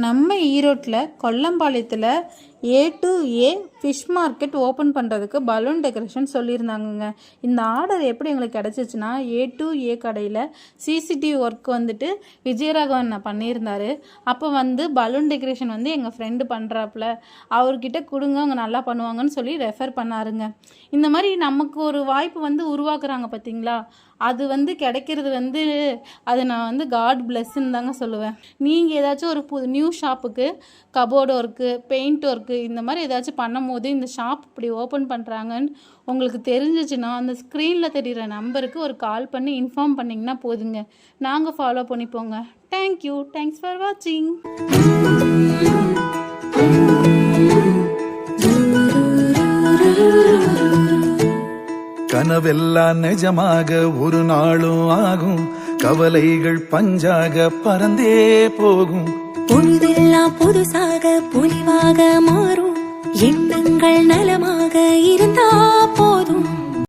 நம்ம ஈரோட்டில் கொல்லம்பாளையத்தில் A2A fish market open பண்ணுறதுக்கு பலூன் டெக்கரேஷன் சொல்லியிருந்தாங்கங்க. இந்த ஆர்டர் எப்படி எங்களுக்கு கிடச்சிச்சின்னா, A2A கடையில் சிசிடிவி ஒர்க் வந்துட்டு விஜயராகவன் பண்ணியிருந்தார். அப்போ பலூன் டெக்கரேஷன் எங்கள் ஃப்ரெண்டு பண்ணுறாப்புல, அவர்கிட்ட கொடுங்க, அவங்க நல்லா பண்ணுவாங்கன்னு சொல்லி ரெஃபர் பண்ணாருங்க. இந்த மாதிரி நமக்கு ஒரு வாய்ப்பு உருவாக்குறாங்க பார்த்தீங்களா, அது கிடைக்கிறது அது நான் காட் பிளெஸ்ன்னு தாங்க சொல்லுவேன். நீங்கள் ஏதாச்சும் ஒரு நியூ ஷாப்புக்கு கபோர்டு ஒர்க்கு, பெயிண்ட் ஒர்க்கு இந்த மாதிரி ஏதாச்சும் பண்ணும் போது இந்த ஷாப் இப்படி ஓப்பன் பண்ணுறாங்கன்னு உங்களுக்கு தெரிஞ்சிச்சுன்னா, அந்த ஸ்க்ரீனில் தெரிகிற நம்பருக்கு ஒரு கால் பண்ணி இன்ஃபார்ம் பண்ணிங்கன்னா போதுங்க, நாங்கள் ஃபாலோ பண்ணிப்போங்க. தேங்க்யூ. தேங்க்ஸ் ஃபார் வாட்சிங். கனவெல்லாம் நிஜமாக ஒரு நாளும் ஆகும், கவலைகள் பஞ்சாக பறந்தே போகும். பொழுதெல்லாம் புதுசாக பொலிவாக மாறும், எண்ணங்கள் நலமாக இருந்தா